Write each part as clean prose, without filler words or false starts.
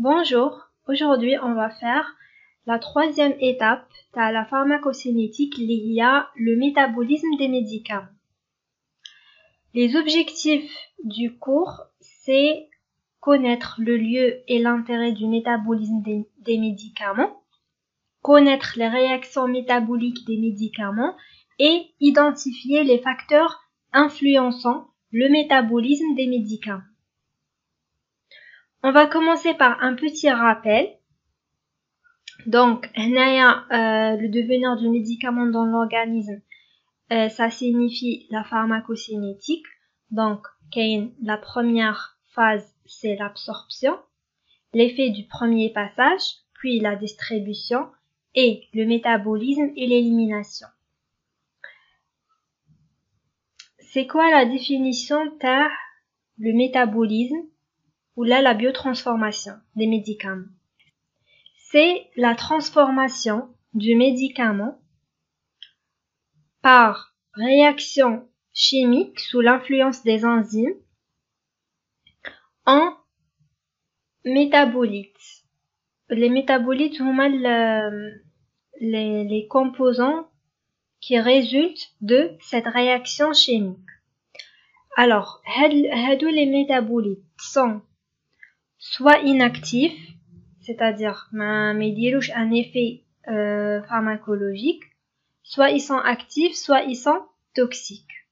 Bonjour, aujourd'hui on va faire la troisième étape de la pharmacocinétique liée à le métabolisme des médicaments. Les objectifs du cours, c'est connaître le lieu et l'intérêt du métabolisme des médicaments, connaître les réactions métaboliques des médicaments et identifier les facteurs influençant le métabolisme des médicaments. On va commencer par un petit rappel. Donc, le devenir du médicament dans l'organisme, ça signifie la pharmacocinétique. Donc, la première phase, c'est l'absorption, l'effet du premier passage, puis la distribution et le métabolisme et l'élimination. C'est quoi la définition de le métabolisme ou là la biotransformation des médicaments? C'est la transformation du médicament par réaction chimique sous l'influence des enzymes en métabolites. Les métabolites sont les composants qui résultent de cette réaction chimique. Alors, les métabolites sont soit inactifs, c'est-à-dire mais ils un effet pharmacologique, soit ils sont actifs, soit ils sont toxiques.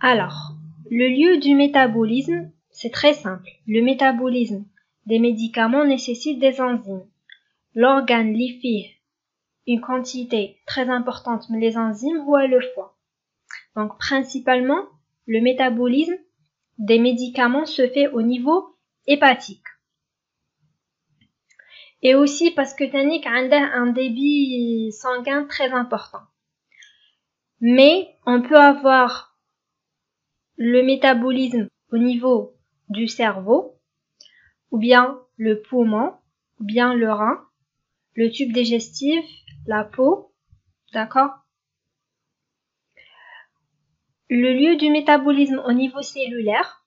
Alors, le lieu du métabolisme, c'est très simple. Le métabolisme des médicaments nécessite des enzymes. L'organe fait une quantité très importante, mais les enzymes ou le foie. Donc, principalement, le métabolisme des médicaments se fait au niveau hépatique. Et aussi parce que Tannic a un débit sanguin très important. Mais on peut avoir le métabolisme au niveau du cerveau, ou bien le poumon, ou bien le rein, le tube digestif, la peau, d'accord? Le lieu du métabolisme au niveau cellulaire,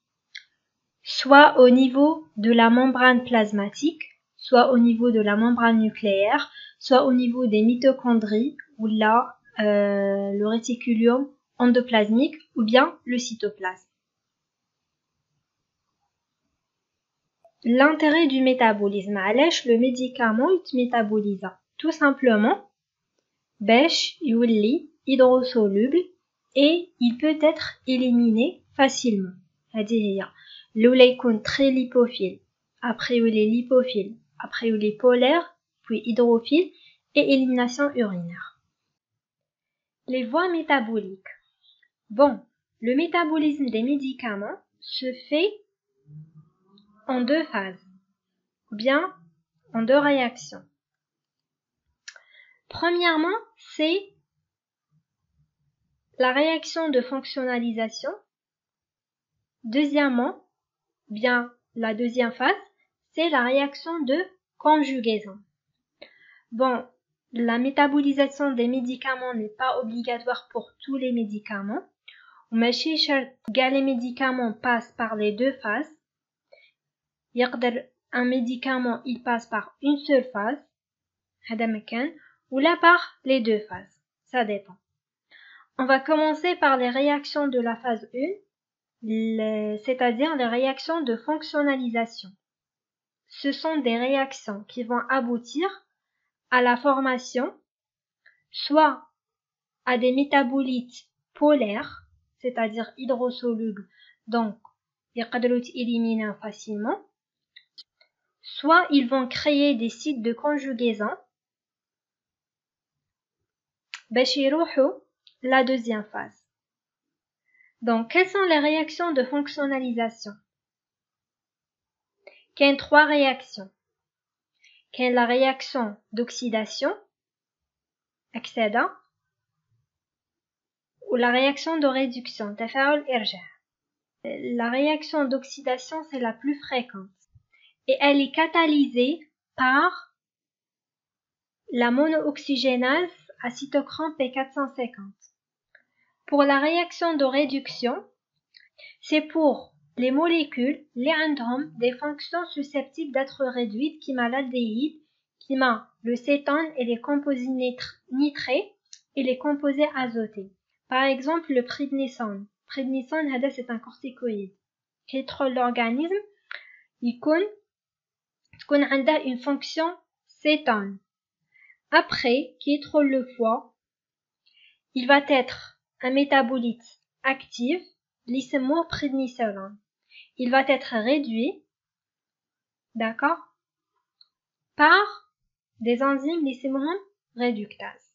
soit au niveau de la membrane plasmatique, soit au niveau de la membrane nucléaire, soit au niveau des mitochondries, ou là, le réticulum endoplasmique, ou bien le cytoplasme. L'intérêt du métabolisme, allège le médicament est métabolisé. Tout simplement, bêche, يولي hydrosoluble et il peut être éliminé facilement. C'est-à-dire, l'oula يكون très lipophile, après il est lipophile, après il est polaire, puis hydrophile et élimination urinaire. Les voies métaboliques. Bon, le métabolisme des médicaments se fait en deux phases, ou bien en deux réactions. Premièrement, c'est la réaction de fonctionnalisation. Deuxièmement, bien la deuxième phase, c'est la réaction de conjugaison. Bon, la métabolisation des médicaments n'est pas obligatoire pour tous les médicaments. Mais les médicaments passent par les deux phases. Un médicament, il passe par une seule phase, ou là par les deux phases. Ça dépend. On va commencer par les réactions de la phase 1, c'est-à-dire les réactions de fonctionnalisation. Ce sont des réactions qui vont aboutir à la formation soit à des métabolites polaires, c'est-à-dire hydrosolubles, donc ils peuvent être éliminés facilement, soit ils vont créer des sites de conjugaison, la deuxième phase. Donc, quelles sont les réactions de fonctionnalisation? Il y a trois réactions. Il y a la réaction d'oxydation, oxydant, ou la réaction de réduction, تفاعل إرجاع. La réaction d'oxydation, c'est la plus fréquente. Et elle est catalysée par la monooxygénase à cytochrome P450. Pour la réaction de réduction, c'est pour les molécules les عندهم des fonctions susceptibles d'être réduites qui m'a l'aldéhyde, qui m'a le cétone et les composés nitrés et les composés azotés. Par exemple, le prednisone. Prednisone, c'est un corticoïde qui contrôle l'organisme. تكون عنده une fonction cétone. Après, qui contrôle le foie, il va être un métabolite actif, l'isomore prednisolone. Il va être réduit, d'accord, par des enzymes lysémiques réductases.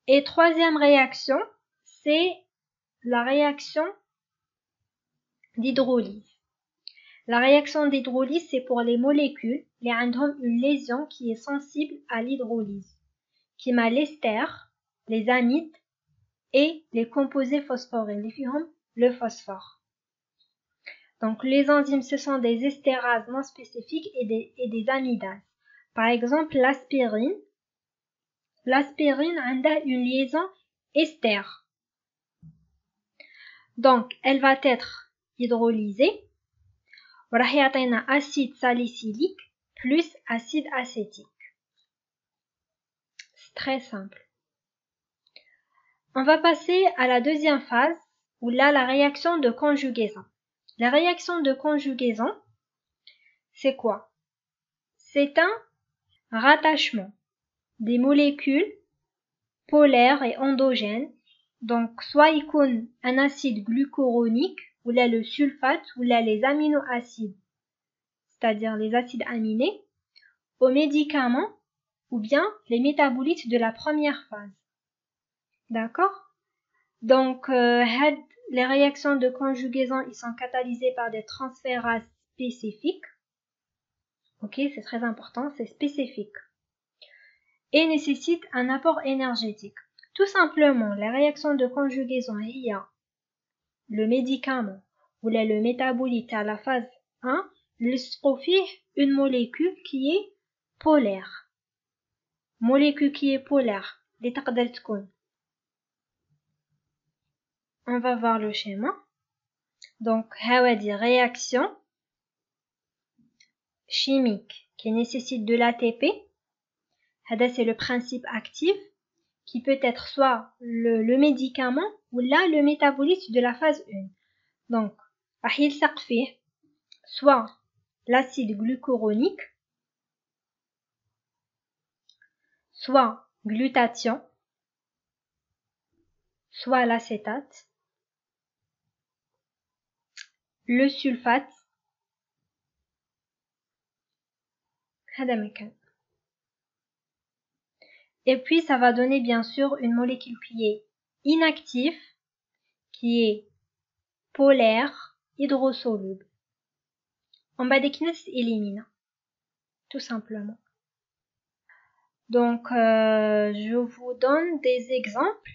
Et troisième réaction, c'est la réaction d'hydrolyse. La réaction d'hydrolyse, c'est pour les molécules qui ont une lésion qui est sensible à l'hydrolyse, qui m'a l'ester, les amides et les composés phosphorés, le phosphore. Donc les enzymes, ce sont des estérases non spécifiques et des amidases. Par exemple, l'aspirine. L'aspirine a une liaison ester. Donc, elle va être hydrolysée. وراح يعطينا acide salicylique plus acide acétique. C'est très simple. On va passer à la deuxième phase, où là, la réaction de conjugaison. La réaction de conjugaison, c'est quoi? C'est un rattachement des molécules polaires et endogènes. Donc, soit il y a un acide glucuronique, ou là le sulfate, ou là les aminoacides, c'est-à-dire les acides aminés, aux médicaments, ou bien les métabolites de la première phase. D'accord? Donc, les réactions de conjugaison, ils sont catalysées par des transférases spécifiques. Ok, c'est très important, c'est spécifique. Et nécessitent un apport énergétique. Tout simplement, la réaction de conjugaison, il y a le médicament ou là, le métabolite à la phase 1, il se trouve une molécule qui est polaire. Molécule qui est polaire. On va voir le schéma. Donc, هاودي réaction chimique qui nécessite de l'ATP. C'est le principe actif qui peut être soit le médicament ou là le métabolite de la phase 1. Donc, راح يلصق فيه soit l'acide glucuronique, soit glutathion, soit l'acétate, le sulfate, et puis ça va donner bien sûr une molécule qui est inactive, qui est polaire, hydrosoluble. En bas des kines élimine, tout simplement. Donc, je vous donne des exemples.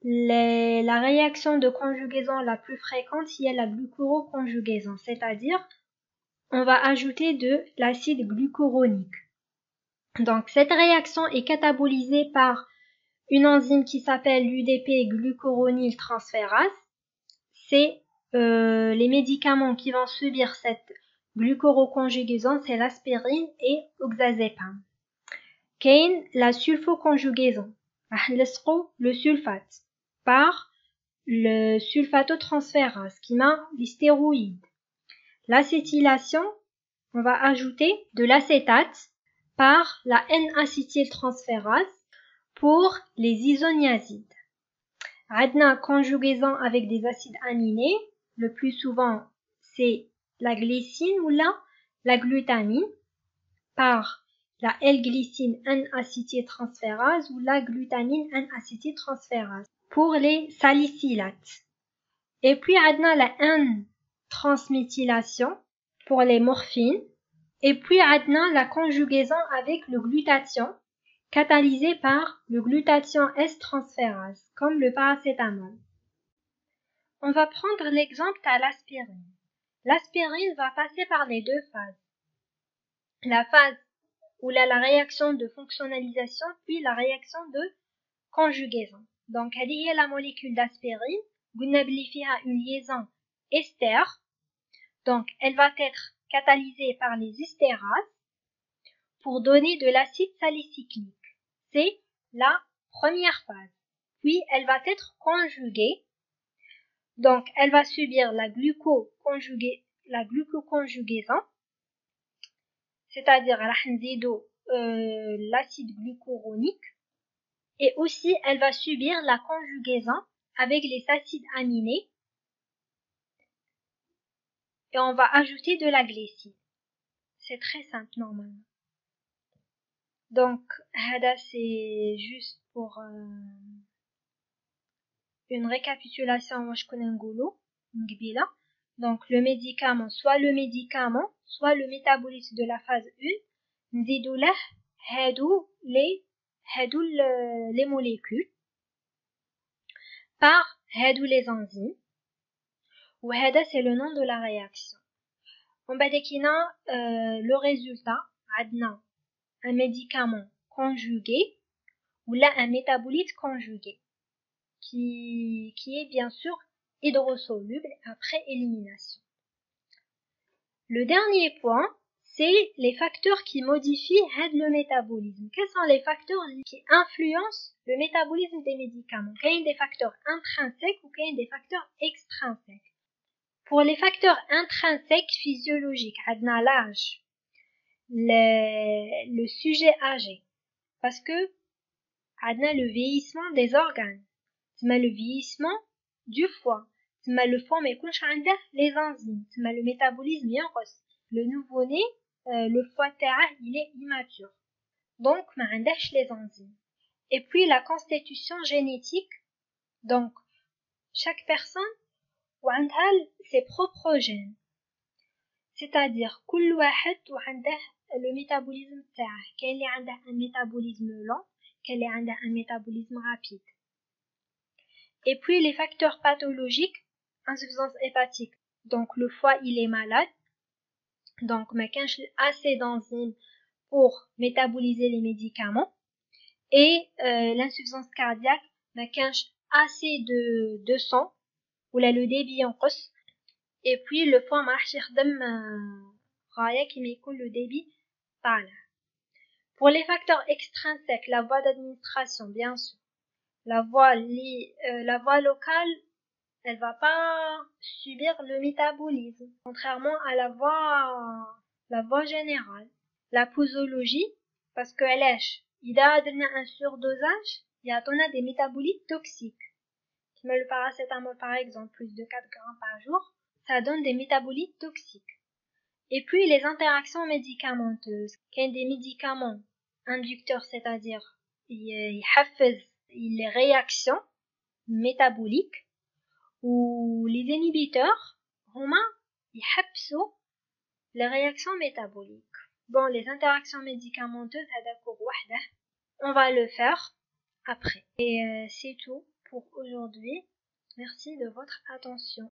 La réaction de conjugaison la plus fréquente, c'est la glucuroconjugaison, c'est-à-dire on va ajouter de l'acide glucuronique. Donc, cette réaction est catabolisée par une enzyme qui s'appelle l'UDP glucuronyltransférase. C'est les médicaments qui vont subir cette glucuroconjugaison, c'est l'aspirine et oxazépam. Kain, la sulfoconjugaison, le sulfate par le sulfatotransférase qui m'a les stéroïdes. L'acétylation, on va ajouter de l'acétate par la N-acétyltransférase pour les isoniazides. Adna conjugaison avec des acides aminés, le plus souvent c'est la glycine ou la glutamine par la L-glycine N-acétyltransférase ou la glutamine N-acétyltransférase pour les salicylates. Et puis adna la N-transméthylation pour les morphines. Et puis adna la conjugaison avec le glutathion catalysé par le glutathion S-transférase, comme le paracétamol. On va prendre l'exemple à l'aspirine. L'aspirine va passer par les deux phases. La phase où la réaction de fonctionnalisation, puis la réaction de conjugaison. Donc, elle est la molécule d'aspirine, vous n'avez une liaison ester. Donc, elle va être catalysée par les estérases pour donner de l'acide salicylique. C'est la première phase. Puis, elle va être conjuguée. Donc, elle va subir la glucoconjugaison, c'est-à-dire l'acide glucuronique. Et aussi, elle va subir la conjugaison avec les acides aminés. Et on va ajouter de la glycine. C'est très simple normalement. Donc, c'est juste pour une récapitulation. Donc, le médicament, soit le métabolite de la phase 1, نزيدو له les molécules par les enzymes. وهذا c'est le nom de la réaction. On va décliner le résultat. عندنا un médicament conjugué ou là un métabolite conjugué qui est bien sûr hydrosoluble après élimination. Le dernier point, c'est les facteurs qui modifient le métabolisme. Quels sont les facteurs qui influencent le métabolisme des médicaments? Il y a des facteurs intrinsèques ou il y a des facteurs extrinsèques. Pour les facteurs intrinsèques physiologiques, on a l'âge, le sujet âgé, parce que on a le vieillissement des organes, on a le vieillissement du foie, on a le foie mais il y a les enzymes, on a le métabolisme ينقص. Le nouveau-né, le foie il est immature, donc on a les enzymes. Et puis la constitution génétique, donc chaque personne a ses propres gènes. C'est-à-dire كل واحد وعنده le métabolisme تاعه. كاين اللي عنده un métabolisme lent, كاين اللي عنده un métabolisme rapide. Et puis les facteurs pathologiques, insuffisance hépatique. Donc le foie il est malade. Donc ما كانش assez d'enzymes pour métaboliser les médicaments. Et l'insuffisance cardiaque, ما كانش assez de sang ou là le débit ينقص. Et puis le foie ما راحش يخدم غاية كيما يكون le débit طالع. Pour les facteurs extrinsèques, la voie d'administration bien sûr. La voie locale, elle va pas subir le métabolisme, contrairement à la voie générale. La posologie, parce que il a un surdosage, il y a des métabolites toxiques. Comme le paracétamol par exemple, plus de 4 grammes par jour, ça donne des métabolites toxiques. Et puis les interactions médicamenteuses. Qu'il y a des médicaments inducteurs, c'est-à-dire les réactions métaboliques, ou les inhibiteurs, les réactions métaboliques. Bon, les interactions médicamenteuses, on va le faire après. Et c'est tout pour aujourd'hui. Merci de votre attention.